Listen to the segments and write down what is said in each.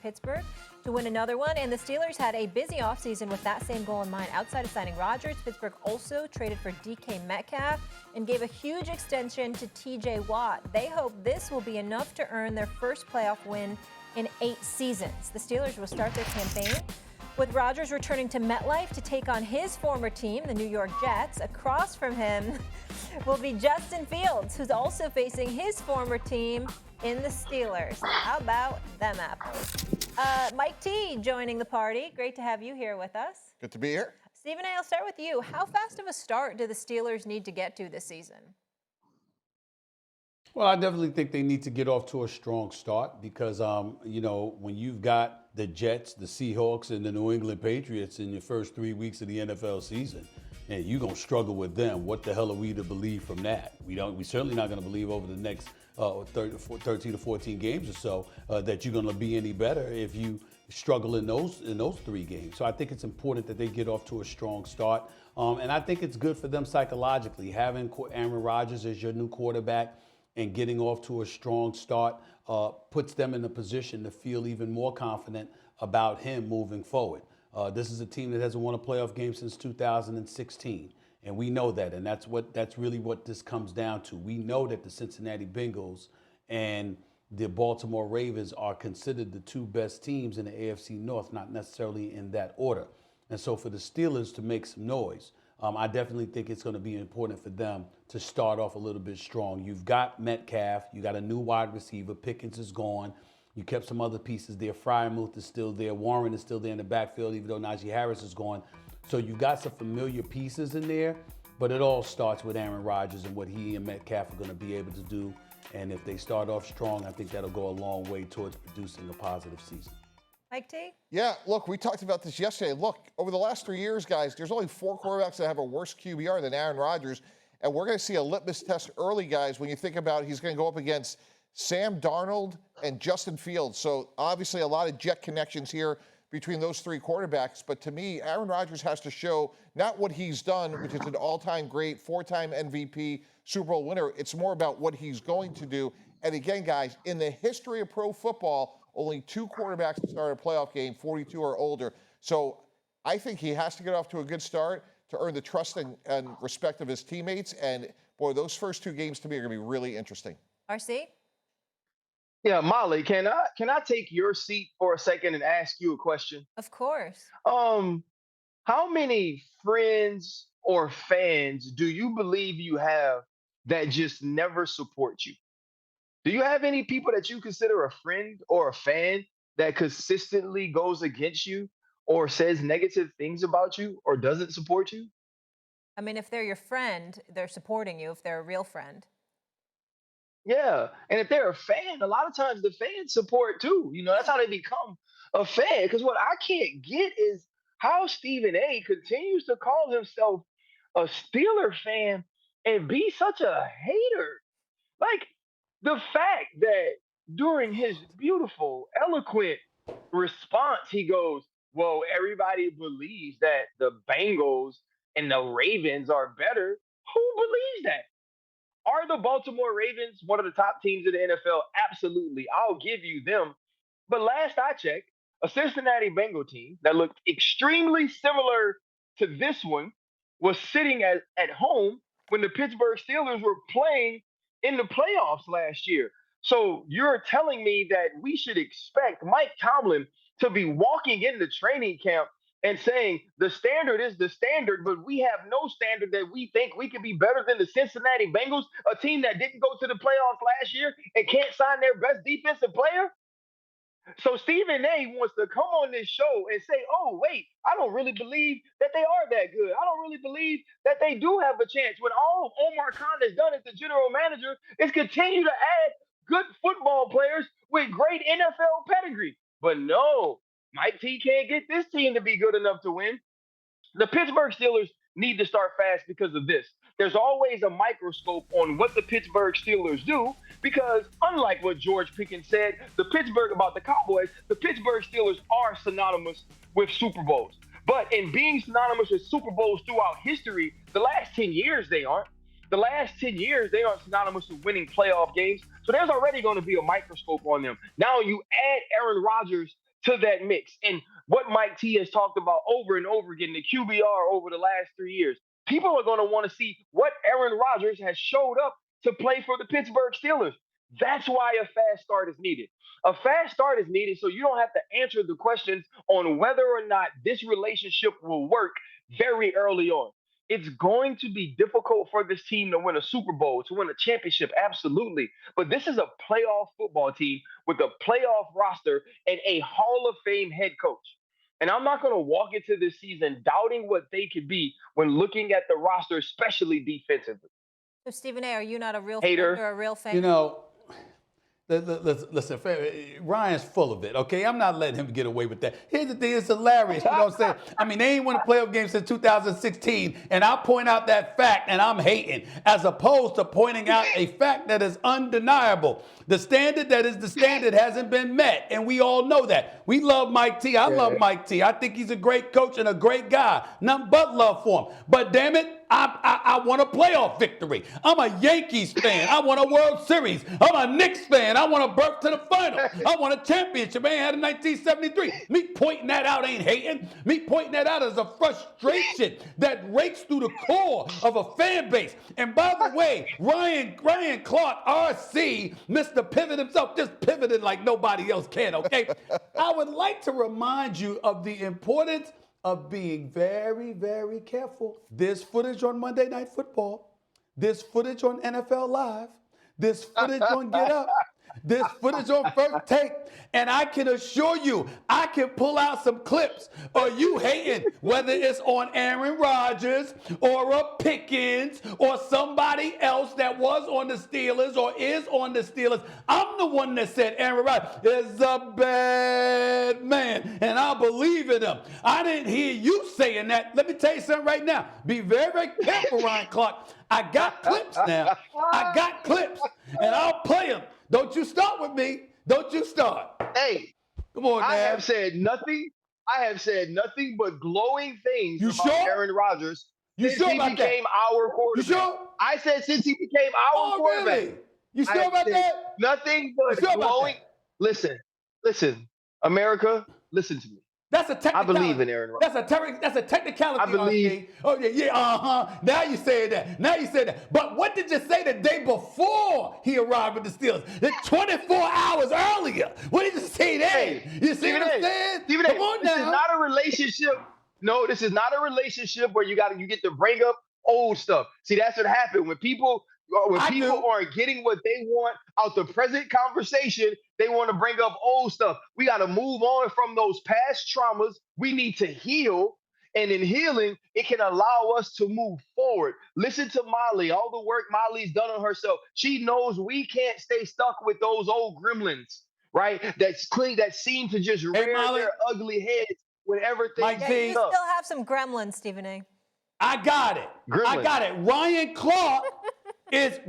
Pittsburgh to win another one. And the Steelers had a busy offseason with that same goal in mind. Outside of signing Rodgers, Pittsburgh also traded for DK Metcalf and gave a huge extension to TJ Watt. They hope this will be enough to earn their first playoff win in 8 seasons. The Steelers will start their campaign with Rodgers returning to MetLife to take on his former team, the New York Jets. Across from him will be Justin Fields, who's also facing his former team in the Steelers. How about them apples? Mike T joining the party. Great to have you here with us. Good to be here. Stephen A., I'll start with you. How fast of a start do the Steelers need to get to this season? Well, I definitely think they need to get off to a strong start because, when you've got the Jets, the Seahawks, and the New England Patriots in your first 3 weeks of the NFL season, and you're going to struggle with them, what the hell are we to believe from that? We're certainly not going to believe over the next 13 to 14 games or so that you're going to be any better if you struggle in those 3 games. So I think it's important that they get off to a strong start. And I think it's good for them psychologically, having Aaron Rodgers as your new quarterback and getting off to a strong start puts them in a position to feel even more confident about him moving forward. This is a team that hasn't won a playoff game since 2016, and we know that, and that's really what this comes down to. We know that the Cincinnati Bengals and the Baltimore Ravens are considered the 2 best teams in the AFC North, not necessarily in that order. And so for the Steelers to make some noise, I definitely think it's going to be important for them to start off a little bit strong. You've got Metcalf, you got a new wide receiver, Pickens is gone. You kept some other pieces there. Freiermuth is still there. Warren is still there in the backfield, even though Najee Harris is gone. So you've got some familiar pieces in there, but it all starts with Aaron Rodgers and what he and Metcalf are going to be able to do. And if they start off strong, I think that'll go a long way towards producing a positive season. Mike T? Yeah, look, we talked about this yesterday. Look, over the last 3 years, guys, there's only 4 quarterbacks that have a worse QBR than Aaron Rodgers. And we're going to see a litmus test early, guys, when you think about he's going to go up against Sam Darnold and Justin Fields. So obviously a lot of Jet connections here between those 3 quarterbacks. But to me, Aaron Rodgers has to show not what he's done, which is an all-time great, 4-time MVP, Super Bowl winner. It's more about what he's going to do. And again, guys, in the history of pro football, only 2 quarterbacks to start a playoff game, 42 or older. So I think he has to get off to a good start to earn the trust and respect of his teammates. And, boy, those first 2 games to me are going to be really interesting. RC? Yeah, Molly, can I take your seat for a second and ask you a question? Of course. How many friends or fans do you believe you have that just never support you? Do you have any people that you consider a friend or a fan that consistently goes against you or says negative things about you or doesn't support you? I mean, if they're your friend, they're supporting you if they're a real friend. Yeah. And if they're a fan, a lot of times the fans support too. That's how they become a fan. Because what I can't get is how Stephen A. continues to call himself a Steeler fan and be such a hater. Like, the fact that during his beautiful, eloquent response, he goes, well, everybody believes that the Bengals and the Ravens are better. Who believes that? Are the Baltimore Ravens one of the top teams in the NFL? Absolutely. I'll give you them. But last I checked, a Cincinnati Bengal team that looked extremely similar to this one was sitting at home when the Pittsburgh Steelers were playing in the playoffs last year. So you're telling me that we should expect Mike Tomlin to be walking into training camp and saying the standard is the standard, but we have no standard that we think we can be better than the Cincinnati Bengals, a team that didn't go to the playoffs last year and can't sign their best defensive player? So Stephen A. wants to come on this show and say, oh, wait, I don't really believe that they are that good. I don't really believe that they do have a chance. When all Omar Khan has done as the general manager is continue to add good football players with great NFL pedigree. But no, Mike T can't get this team to be good enough to win. The Pittsburgh Steelers need to start fast because of this. There's always a microscope on what the Pittsburgh Steelers do because unlike what George Pickens said, about the Cowboys, the Pittsburgh Steelers are synonymous with Super Bowls. But in being synonymous with Super Bowls throughout history, the last 10 years they aren't. The last 10 years, they aren't synonymous with winning playoff games. So there's already going to be a microscope on them. Now you add Aaron Rodgers to that mix. And what Mike T has talked about over and over again, the QBR over the last 3 years, people are going to want to see what Aaron Rodgers has showed up to play for the Pittsburgh Steelers. That's why a fast start is needed. A fast start is needed so you don't have to answer the questions on whether or not this relationship will work very early on. It's going to be difficult for this team to win a Super Bowl, to win a championship, absolutely. But this is a playoff football team with a playoff roster and a Hall of Fame head coach. And I'm not going to walk into this season doubting what they could be when looking at the roster, especially defensively. So, Stephen A., are you not a real Hater. friend or a real fan? You know, listen, Ryan's full of it, okay? I'm not letting him get away with that. Here's the thing, it's hilarious, you know what I'm saying? I mean, they ain't won a playoff game since 2016, and I'll point out that fact, and I'm hating, as opposed to pointing out a fact that is undeniable. The standard that is the standard hasn't been met, and we all know that. We love Mike T. I love Mike T. I think he's a great coach and a great guy. Nothing but love for him. But damn it, I want a playoff victory. I'm a Yankees fan. I want a World Series. I'm a Knicks fan. I want a berth to the final. I want a championship. I ain't had in 1973. Me pointing that out ain't hating. Me pointing that out is a frustration that rakes through the core of a fan base. And by the way, Ryan Clark, RC, Mr. Pivot himself, just pivoted like nobody else can, okay? I would like to remind you of the importance of being very, very careful. There's footage on Monday Night Football. There's footage on NFL Live. There's footage on Get Up. There's footage on First Take. And I can assure you, I can pull out some clips of you hating, whether it's on Aaron Rodgers or a Pickens or somebody else that was on the Steelers or is on the Steelers. I'm the one that said Aaron Rodgers is a bad man, and I believe in him. I didn't hear you saying that. Let me tell you something right now. Be very, very careful, Ryan Clark. I got clips now. I got clips, and I'll play them. Don't you start with me. Don't you start. Hey, Come on, man. I have said nothing but glowing things You about sure? Aaron Rodgers You since sure he about that? became our quarterback. You sure? I said since he became our quarterback. Really? You I sure have about said that? Nothing You but sure about glowing. that? Listen, America, listen to me. That's a technicality. I believe in Aaron Rodgers. That's a technicality. I believe. RC. Oh yeah. Now you said that. But what did you say the day before he arrived with the Steelers? The 24 hours earlier. What did you say then? Hey, You see what I'm saying? Stephen A, Come on this now. is not a relationship. No, this is not a relationship where you get to bring up old stuff. See, that's what happened when people aren't getting what they want out the present conversation. They want to bring up old stuff. We got to move on from those past traumas. We need to heal. And in healing, it can allow us to move forward. Listen to Molly, all the work Molly's done on herself. She knows we can't stay stuck with those old gremlins, right? That seem to just rear Molly. their ugly heads whenever things Yeah, get you tough. still have some gremlins, Stephen A. I got it. Gremlin. I got it. Ryan Clark is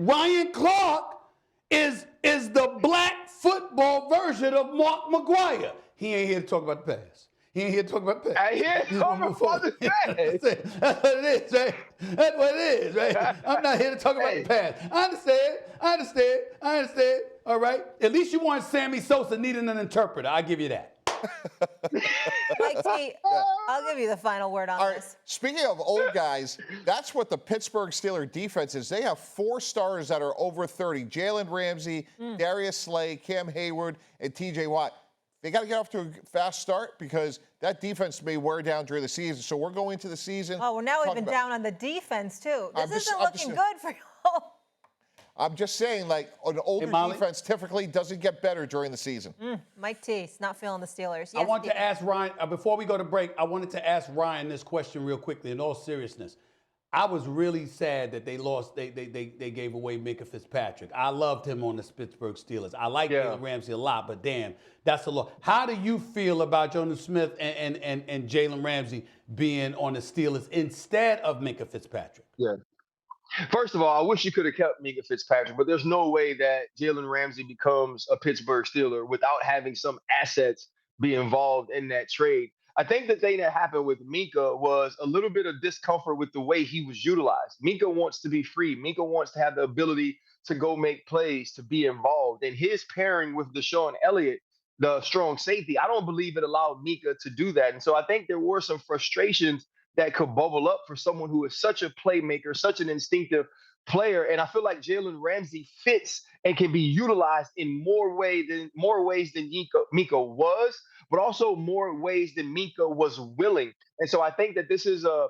the black football version of Mark McGuire. He ain't here to talk about the past. He ain't here to talk about the past. I hear He's talking gonna move about forward. the past. That's what it is, right? That's what it is, right? I'm not here to talk about the past. I understand. All right. At least you weren't Sammy Sosa needing an interpreter. I'll give you that. Mike T, I'll give you the final word on All right. this. Speaking of old guys, that's what the Pittsburgh Steelers defense is. They have 4 starters that are over 30. Jalen Ramsey, Darius Slay, Cam Hayward, and TJ Watt. They got to get off to a fast start because that defense may wear down during the season. So we're going into the season. Oh, well, now we've been down on the defense, too. This isn't looking good for y'all. I'm just saying, like, an older defense typically doesn't get better during the season. Mike T's not feeling the Steelers. Yes, I want to ask Ryan, before we go to break, I wanted to ask Ryan this question real quickly in all seriousness. I was really sad that they lost, they gave away Minka Fitzpatrick. I loved him on the Pittsburgh Steelers. I like Jalen Ramsey a lot, but damn, that's a lot. How do you feel about Jonnu Smith and Jalen Ramsey being on the Steelers instead of Minka Fitzpatrick? Yeah. First of all, I wish you could have kept Minka Fitzpatrick, but there's no way that Jalen Ramsey becomes a Pittsburgh Steeler without having some assets be involved in that trade. I think the thing that happened with Minka was a little bit of discomfort with the way he was utilized. Minka wants to be free. Minka wants to have the ability to go make plays, to be involved. And his pairing with Deshaun Elliott the strong safety. I don't believe it allowed Mika to do that. And so I think there were some frustrations that could bubble up for someone who is such a playmaker, such an instinctive player. And I feel like Jalen Ramsey fits and can be utilized in more ways than Mika was, but also more ways than Mika was willing. And so I think that this is a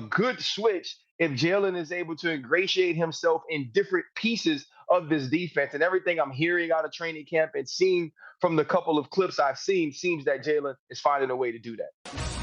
good switch if Jalen is able to ingratiate himself in different pieces of this defense. And everything I'm hearing out of training camp and seeing from the couple of clips I've seen seems that Jalen is finding a way to do that.